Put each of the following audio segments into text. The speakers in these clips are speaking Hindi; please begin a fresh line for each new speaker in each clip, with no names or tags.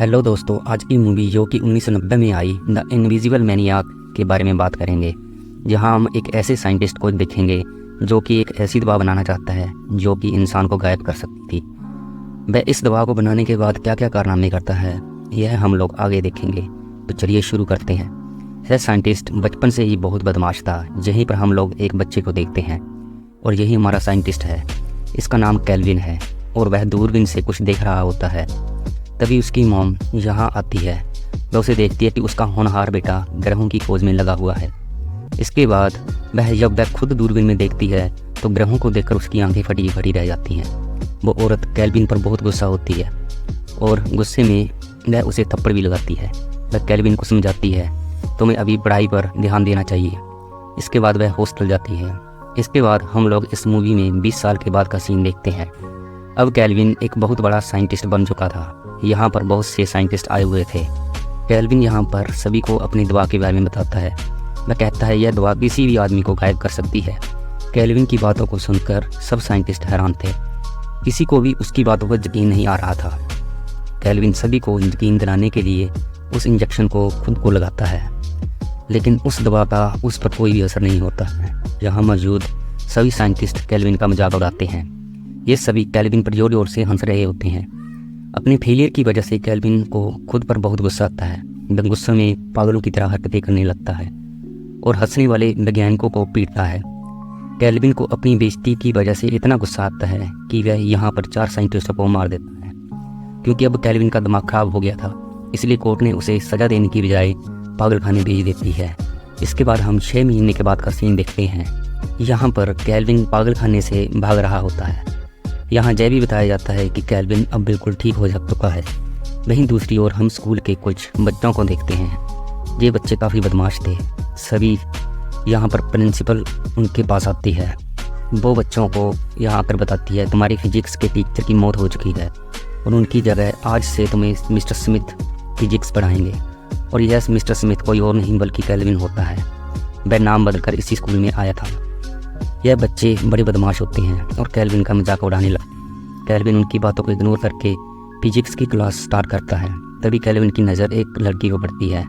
हेलो दोस्तों, आज की मूवी जो कि 1990 में आई द इनविजिबल मैनियाक के बारे में बात करेंगे। जहां हम एक ऐसे साइंटिस्ट को देखेंगे जो कि एक ऐसी दवा बनाना चाहता है जो कि इंसान को गायब कर सकती थी। वह इस दवा को बनाने के बाद क्या क्या कारनामे करता है, यह हम लोग आगे देखेंगे। तो चलिए शुरू करते हैं। यह साइंटिस्ट बचपन से ही बहुत बदमाश था। यहीं पर हम लोग एक बच्चे को देखते हैं और यही हमारा साइंटिस्ट है। इसका नाम कैल्विन है और वह दूरबीन से कुछ देख रहा होता है। तभी उसकी मॉम यहाँ आती है। वह उसे देखती है कि उसका होनहार बेटा ग्रहों की खोज में लगा हुआ है। इसके बाद जब वह खुद दूरबीन में देखती है तो ग्रहों को देखकर उसकी आंखें फटी फटी रह जाती हैं। वो औरत कैल्विन पर बहुत गुस्सा होती है और गुस्से में वह उसे थप्पड़ भी लगाती है। वह कैल्विन को समझाती है तुम्हें अभी पढ़ाई पर ध्यान देना चाहिए। इसके बाद वह हॉस्टल जाती है। इसके बाद हम लोग इस मूवी में 20 साल के बाद का सीन देखते हैं। अब कैल्विन एक बहुत बड़ा साइंटिस्ट बन चुका था। यहाँ पर बहुत से साइंटिस्ट आए हुए थे। कैल्विन यहाँ पर सभी को अपनी दवा के बारे में बताता है। वह कहता है यह दवा किसी भी आदमी को गायब कर सकती है। कैल्विन की बातों को सुनकर सब साइंटिस्ट हैरान थे। किसी को भी उसकी बातों पर यकीन नहीं आ रहा था। कैल्विन सभी को यकीन दिलाने के लिए उस इंजेक्शन को खुद को लगाता है, लेकिन उस दवा का उस पर कोई भी असर नहीं होता है। यहाँ मौजूद सभी साइंटिस्ट कैल्विन का मजाक उड़ाते हैं। ये सभी कैल्विन पर जोर जोर से हंस रहे होते हैं। अपने फेलियर की वजह से कैल्विन को खुद पर बहुत गुस्सा आता है। वह गुस्से में पागलों की तरह हरकतें करने लगता है और हंसने वाले वैज्ञानिकों को पीटता है। कैल्विन को अपनी बेइज्जती की वजह से इतना गुस्सा आता है कि वह यहाँ पर 4 साइंटिस्टों को मार देता है। क्योंकि अब कैल्विन का दिमाग खराब हो गया था, इसलिए कोर्ट ने उसे सज़ा देने की बजाय पागलखाने भेज देती है। इसके बाद हम 6 महीने के बाद का सीन देखते हैं। यहाँ पर कैल्विन पागलखाने से भाग रहा होता है। यहाँ यह भी बताया जाता है कि कैल्विन अब बिल्कुल ठीक हो चुका है। वहीं दूसरी ओर हम स्कूल के कुछ बच्चों को देखते हैं। ये बच्चे काफ़ी बदमाश थे। सभी यहाँ पर प्रिंसिपल उनके पास आती है। वो बच्चों को यहाँ आकर बताती है तुम्हारी फिजिक्स के टीचर की मौत हो चुकी है और उनकी जगह आज से तुम्हें मिस्टर स्मिथ फिजिक्स पढ़ाएंगे। और यह मिस्टर स्मिथ कोई और नहीं बल्कि कैल्विन होता है। वह नाम बदलकर इसी स्कूल में आया था। यह बच्चे बड़े बदमाश होते हैं और कैल्विन का मजाक उड़ाने लगते। कैल्विन उनकी बातों को इग्नोर करके फिजिक्स की क्लास स्टार्ट करता है। तभी कैल्विन की नज़र एक लड़की को पड़ती है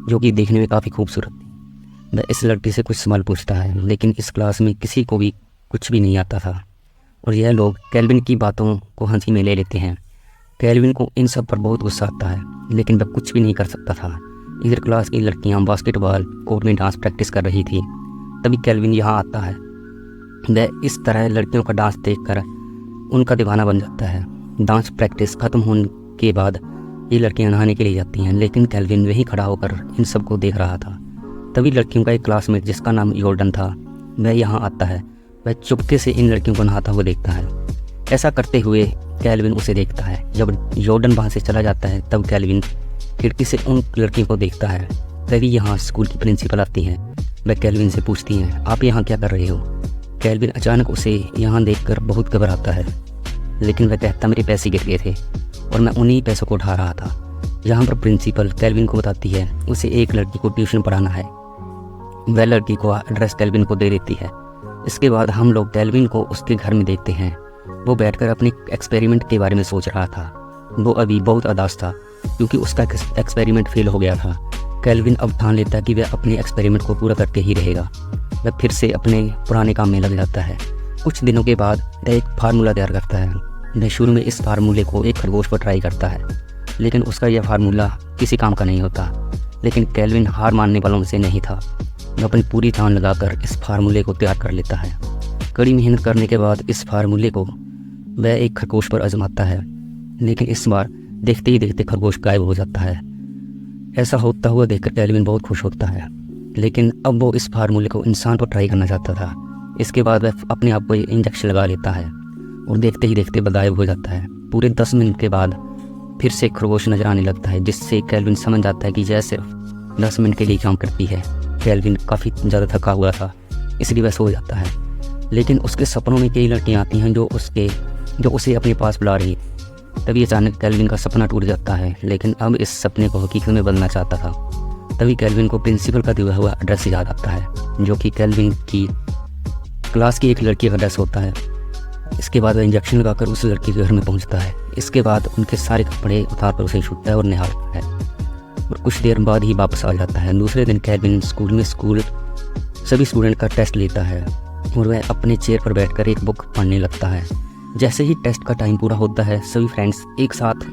जो कि देखने में काफ़ी खूबसूरत थी। वह इस लड़की से कुछ सवाल पूछता है, लेकिन इस क्लास में किसी को भी कुछ भी नहीं आता था और यह लोग कैल्विन की बातों को हंसी में ले लेते हैं। कैल्विन को इन सब पर बहुत गुस्सा आता है, लेकिन वह कुछ भी नहीं कर सकता था। इधर क्लास की लड़कियाँ बास्केटबॉल कोर्ट में डांस प्रैक्टिस कर रही थी। तभी कैल्विन यहाँ आता है। वह इस तरह लड़कियों का डांस देखकर उनका दीवाना बन जाता है। डांस प्रैक्टिस खत्म होने के बाद ये लड़कियां नहाने के लिए जाती हैं, लेकिन कैल्विन वहीं खड़ा होकर इन सब को देख रहा था। तभी लड़कियों का एक क्लासमेट जिसका नाम जॉर्डन था वह यहाँ आता है। वह चुपके से इन लड़कियों को नहाता हुआ देखता है। ऐसा करते हुए कैल्विन उसे देखता है। जब जॉर्डन वहाँ से चला जाता है तब कैल्विन खिड़की से उन लड़कियों को देखता है। तभी यहाँ स्कूल की प्रिंसिपल आती हैं। वह कैल्विन से पूछती हैं आप यहाँ क्या कर रहे हो। कैल्विन अचानक उसे यहाँ देखकर बहुत घबराता है, लेकिन वह कहता मेरे पैसे गिर गए थे और मैं उन्हीं पैसों को उठा रहा था। यहाँ पर प्रिंसिपल कैल्विन को बताती है उसे एक लड़की को ट्यूशन पढ़ाना है। वह लड़की को एड्रेस कैल्विन को दे देती है। इसके बाद हम लोग कैल्विन को उसके घर में देखते हैं। वो बैठकर अपने एक्सपेरिमेंट के बारे में सोच रहा था। वो अभी बहुत उदास था क्योंकि उसका एक्सपेरिमेंट फेल हो गया था। कैल्विन अब ठान लेता है कि वह अपने एक्सपेरिमेंट को पूरा करके ही रहेगा। वह फिर से अपने पुराने काम में लग जाता है। कुछ दिनों के बाद वह एक फार्मूला तैयार करता है। वह शुरू में इस फार्मूले को एक खरगोश पर ट्राई करता है, लेकिन उसका यह फार्मूला किसी काम का नहीं होता। लेकिन कैल्विन हार मानने वालों में से नहीं था। वह अपनी पूरी जान लगाकर इस फार्मूले को तैयार कर लेता है। कड़ी मेहनत करने के बाद इस फार्मूले को वह एक खरगोश पर आजमाता है, लेकिन इस बार देखते ही देखते खरगोश गायब हो जाता है। ऐसा होता हुआ देखकर कैल्विन बहुत खुश होता है, लेकिन अब वो इस फार्मूले को इंसान पर ट्राई करना चाहता था। इसके बाद वह अपने आप को इंजेक्शन लगा लेता है और देखते ही देखते गायब हो जाता है। पूरे 10 मिनट के बाद फिर से खरगोश नजर आने लगता है, जिससे कैल्विन समझ जाता है कि यह सिर्फ 10 मिनट के लिए काम करती है। कैल्विन काफ़ी ज़्यादा थका हुआ था, इसलिए वह सो जाता है। लेकिन उसके सपनों में कई लड़कियाँ आती हैं जो उसे अपने पास बुला रही। तभी अचानक कैल्विन का सपना टूट जाता है, लेकिन अब इस सपने को हकीकत में बदलना चाहता था। तभी कैल्विन को प्रिंसिपल का दिया हुआ एड्रेस याद आता है, जो कि कैल्विन की क्लास की एक लड़की का एड्रेस होता है। इसके बाद वह इंजेक्शन लगाकर उस लड़की के घर में पहुंचता है। इसके बाद उनके सारे कपड़े उतार कर उसे छूटता है और निहारता है और कुछ देर बाद ही वापस आ जाता है। दूसरे दिन केल्विन स्कूल सभी स्टूडेंट का टेस्ट लेता है और वह अपने चेयर पर बैठकर एक बुक पढ़ने लगता है। जैसे ही टेस्ट का टाइम पूरा होता है सभी फ्रेंड्स एक साथ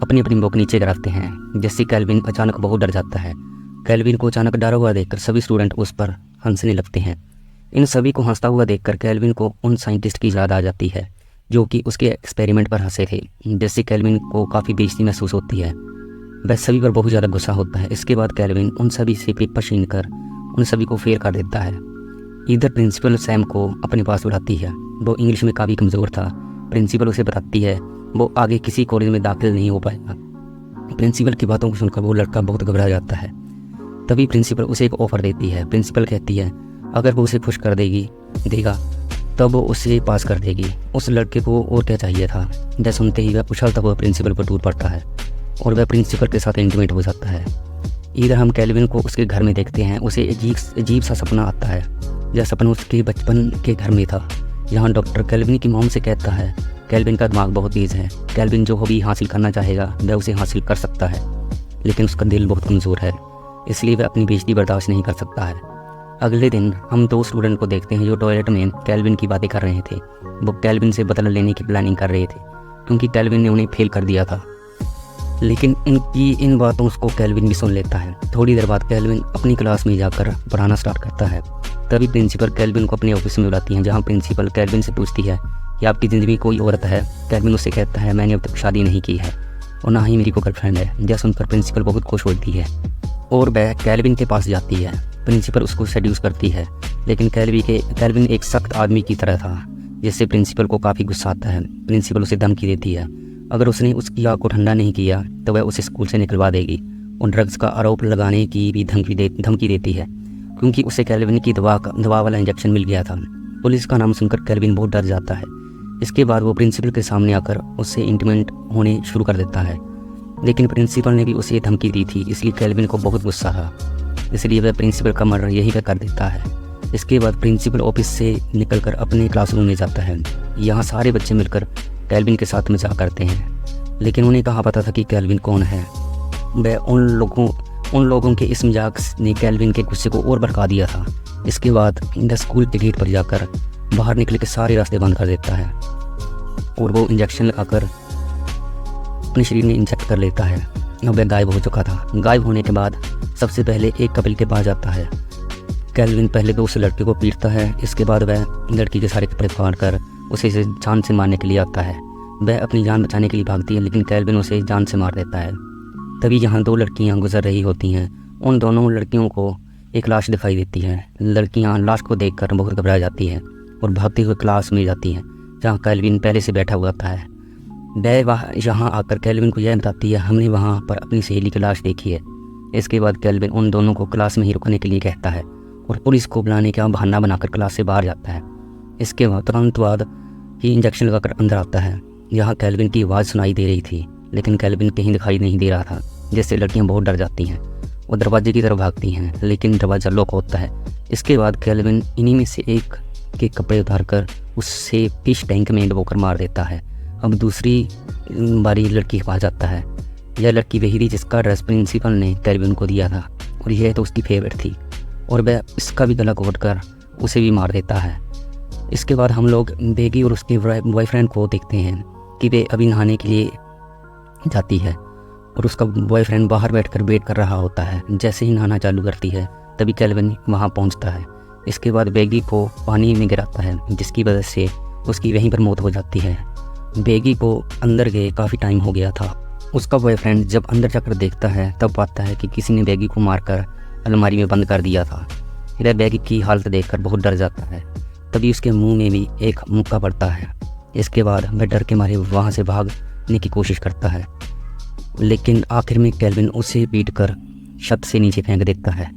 अपनी अपनी बुक नीचे गिराते हैं। जैसे केल्विन अचानक बहुत डर जाता है। केल्विन को अचानक डरा हुआ देखकर सभी स्टूडेंट उस पर हंसने लगते हैं। इन सभी को हंसता हुआ देखकर केल्विन को उन साइंटिस्ट की याद आ जाती है जो कि उसके एक्सपेरिमेंट पर हंसे थे। जैसे केल्विन को काफ़ी बेइज्जती महसूस होती है, वह सभी पर बहुत ज़्यादा गुस्सा होता है। इसके बाद केल्विन उन सभी से पेपर छीन कर उन सभी को फेल कर देता है। इधर प्रिंसिपल सैम को अपने पास बुलाती है। वो इंग्लिश में काफ़ी कमज़ोर था। प्रिंसिपल उसे बताती है वो आगे किसी कॉलेज में दाखिल नहीं हो पाएगा। प्रिंसिपल की बातों को सुनकर वो लड़का बहुत घबरा जाता है। तभी प्रिंसिपल उसे एक ऑफ़र देती है। प्रिंसिपल कहती है अगर वो उसे खुश कर देगा तब वो उसे पास कर देगी। उस लड़के को और क्या चाहिए था। जैसे सुनते ही वह उछलता हुआ प्रिंसिपल पर टूट पड़ता है और वह प्रिंसिपल के साथ इंटीमेट हो जाता है। इधर हम केल्विन को उसके घर में देखते हैं। उसे अजीब सा सपना आता है। यह सपना उसके बचपन के घर में था। यहाँ डॉक्टर केल्विन की मॉम से कहता है केल्विन का दिमाग बहुत तेज़ है। केल्विन जो हॉबी हासिल करना चाहेगा वह उसे हासिल कर सकता है, लेकिन उसका दिल बहुत कमज़ोर है, इसलिए वह अपनी बेइज्जती बर्दाश्त नहीं कर सकता है। अगले दिन हम 2 स्टूडेंट को देखते हैं जो टॉयलेट में केल्विन की बातें कर रहे थे। वो केल्विन से बदला लेने की प्लानिंग कर रहे थे क्योंकि केल्विन ने उन्हें फेल कर दिया था। लेकिन इनकी इन बातों को केल्विन भी सुन लेता है। थोड़ी देर बाद केल्विन अपनी क्लास में जाकर पढ़ाना स्टार्ट करता है। तभी प्रिंसिपल केल्विन को अपने ऑफिस में बुलाती हैं, जहाँ प्रिंसिपल केल्विन से पूछती है कि आपकी ज़िंदगी में कोई औरत है। केल्विन उससे कहता है मैंने अब तक शादी नहीं की है और ना ही मेरी कोई गर्लफ्रेंड है। यह सुनकर प्रिंसिपल बहुत खुश होती है और वह केल्विन के पास जाती है। प्रिंसिपल उसको सेड्यूस करती है, लेकिन केल्विन एक सख्त आदमी की तरह था, जिससे प्रिंसिपल को काफ़ी गुस्सा आता है। प्रिंसिपल उसे धमकी देती है अगर उसने उसकी आग को ठंडा नहीं किया तो वह उसे स्कूल से निकलवा देगी और ड्रग्स का आरोप लगाने की भी धमकी देती है क्योंकि उसे केल्विन की दवा वाला इंजेक्शन मिल गया था। पुलिस का नाम सुनकर केल्विन बहुत डर जाता है। इसके बाद वो प्रिंसिपल के सामने आकर उससे इंटीमेट होने शुरू कर देता है, लेकिन प्रिंसिपल ने भी उसे धमकी दी थी, इसलिए केल्विन को बहुत गुस्सा था। इसलिए वह प्रिंसिपल का मर्डर यहीं पर कर देता है। इसके बाद प्रिंसिपल ऑफिस से निकलकर अपने क्लासरूम में जाता है। यहाँ सारे बच्चे मिलकर केल्विन के साथ मजाक करते हैं, लेकिन उन्हें कहाँ पता था कि केल्विन कौन है। वह उन लोगों के इस मजाक ने केल्विन के गुस्से को और भड़का दिया था। इसके बाद वह स्कूल के गेट पर जाकर बाहर निकल के सारे रास्ते बंद कर देता है और वो इंजेक्शन लगाकर अपने शरीर में इंजेक्ट कर लेता है। अब वह गायब हो चुका था। गायब होने के बाद सबसे पहले एक कपिल के पास जाता है। केल्विन पहले तो उस लड़के को पीटता है। इसके बाद वह लड़की के सारे कपड़े फाड़ कर उसे जान से मारने के लिए आता है। वह अपनी जान बचाने के लिए भागती है, लेकिन केल्विन उसे जान से मार देता है। तभी यहाँ 2 लड़कियाँ गुजर रही होती हैं। उन दोनों लड़कियों को एक लाश दिखाई देती है। लड़कियाँ लाश को देखकर बहुत घबरा जाती हैं और भागते हुए क्लास में जाती हैं, जहाँ केल्विन पहले से बैठा हुआ था। वह यहाँ आकर केल्विन को यह बताती है हमने वहाँ पर अपनी सहेली की लाश देखी है। इसके बाद केल्विन उन दोनों को क्लास में ही रुकने के लिए कहता है और पुलिस को बुलाने का बहाना बनाकर क्लास से बाहर जाता है। इसके बाद तुरंत बाद ही इंजेक्शन लगाकर अंदर आता है। यहाँ केल्विन की आवाज़ सुनाई दे रही थी, लेकिन केल्विन कहीं दिखाई नहीं दे रहा था, जिससे लड़कियाँ बहुत डर जाती हैं और दरवाजे की तरफ भागती हैं, लेकिन दरवाज़ा लॉक होता है। इसके बाद केल्विन इन्हीं में से एक के कपड़े उतारकर उससे फिश टैंक में डुबोकर मार देता है। अब दूसरी बारी लड़की के पास जाता है। यह लड़की वही थी जिसका ड्रेस प्रिंसिपल ने केल्विन को दिया था और यह तो उसकी फेवरेट थी और वह इसका भी गला घोट कर उसे भी मार देता है। इसके बाद हम लोग बेगी और उसके बॉयफ्रेंड को देखते हैं कि वे अभी नहाने के लिए जाती है और उसका बॉयफ्रेंड बाहर बैठकर वेट कर रहा होता है। जैसे ही नहाना चालू करती है तभी केल्विन वहाँ पहुँचता है। इसके बाद बेगी को पानी में गिराता है, जिसकी वजह से उसकी वहीं पर मौत हो जाती है। बेगी को अंदर गए काफ़ी टाइम हो गया था। उसका बॉयफ्रेंड जब अंदर जाकर देखता है तब पाता है कि किसी ने बेगी को मारकर अलमारी में बंद कर दिया था। वह बेगी की हालत देखकर बहुत डर जाता है। तभी उसके मुंह में भी एक मुक्का पड़ता है। इसके बाद वह डर के मारे वहाँ से भागने की कोशिश करता है, लेकिन आखिर में केल्विन उसे पीटकर छत से नीचे फेंक देता है।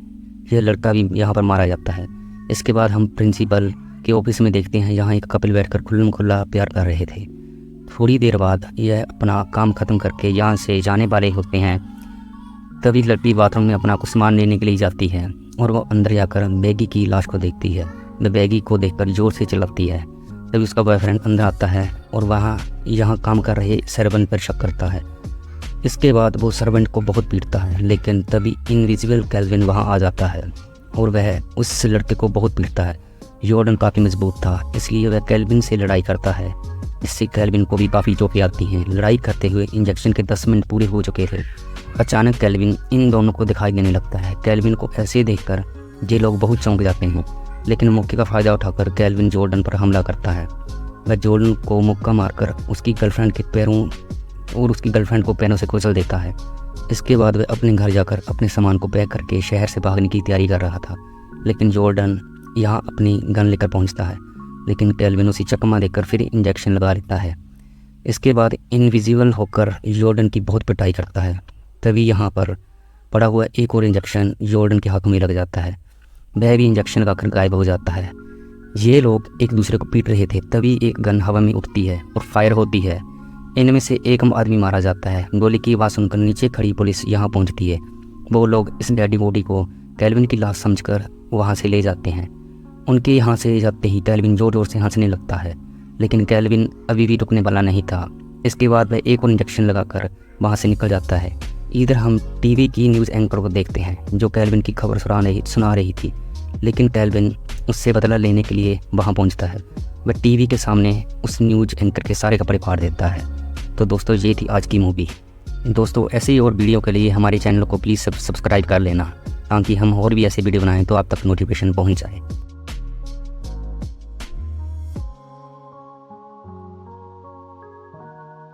यह लड़का भी यहाँ पर मारा जाता है। इसके बाद हम प्रिंसिपल के ऑफिस में देखते हैं, यहाँ एक कपिल बैठकर खुल्लम-खुल्ला प्यार कर रहे थे। थोड़ी देर बाद यह अपना काम ख़त्म करके यहाँ से जाने वाले होते हैं। तभी लड़की बाथरूम में अपना कुछ सामान लेने के लिए जाती है और वो अंदर जाकर बेगी की लाश को देखती है। वह बेगी को देखकर ज़ोर से चिल्लाती है। तभी उसका बॉयफ्रेंड अंदर आता है और वहाँ यहाँ काम कर रहे सर्वेंट पर शक करता है। इसके बाद वो सर्वेंट को बहुत पीटता है, लेकिन तभी इनविजिबल कैल्विन वहाँ आ जाता है और वह उस लड़के को बहुत पीटता है। जॉर्डन काफ़ी मजबूत था, इसलिए वह कैल्विन से लड़ाई करता है। इससे कैल्विन को भी काफ़ी चोटें आती हैं। लड़ाई करते हुए इंजेक्शन के 10 मिनट पूरे हो चुके थे। अचानक कैल्विन इन दोनों को दिखाई देने लगता है। कैल्विन को ऐसे देखकर ये लोग बहुत चौंक जाते हैं, लेकिन मौके का फ़ायदा उठाकर कैल्विन जॉर्डन पर हमला करता है। वह जॉर्डन को मुक्का मारकर उसकी गर्लफ्रेंड को पैरों से कुचल देता है। इसके बाद वह अपने घर जाकर अपने सामान को पैक करके शहर से भागने की तैयारी कर रहा था, लेकिन जॉर्डन यहाँ अपनी गन लेकर पहुँचता है, लेकिन कैल्विन उसे चकमा देकर फिर इंजेक्शन लगा लेता है। इसके बाद इनविजिबल होकर जॉर्डन की बहुत पिटाई करता है। तभी यहाँ पर पड़ा हुआ एक और इंजेक्शन जॉर्डन के हाथों में लग जाता है। वह भी इंजेक्शन लगाकर गायब हो जाता है। ये लोग एक दूसरे को पीट रहे थे, तभी एक गन हवा में उठती है और फायर होती है। इनमें से एक आदमी मारा जाता है। गोली की आवाज़ सुनकर नीचे खड़ी पुलिस यहाँ पहुँचती है। वो लोग इस डेडी बॉडी को कैल्विन की लाश समझकर वहाँ से ले जाते हैं। उनके यहाँ से जाते ही कैल्विन ज़ोर ज़ोर से हंसने लगता है, लेकिन कैल्विन अभी भी रुकने वाला नहीं था। इसके बाद वह एक और इंजेक्शन लगाकर वहाँ से निकल जाता है। इधर हम टीवी की न्यूज़ एंकर को देखते हैं, जो कैल्विन की खबर सुना रही थी, लेकिन कैल्विन उससे बदला लेने के लिए वहाँ पहुँचता है। वह टीवी के सामने उस न्यूज़ एंकर के सारे कपड़े फाड़ देता है। तो दोस्तों, ये थी आज की मूवी। दोस्तों, ऐसे ही और वीडियो के लिए हमारे चैनल को प्लीज़ सब्सक्राइब कर लेना, ताकि हम और भी ऐसे वीडियो बनाएं तो आप तक नोटिफिकेशन पहुँच जाए।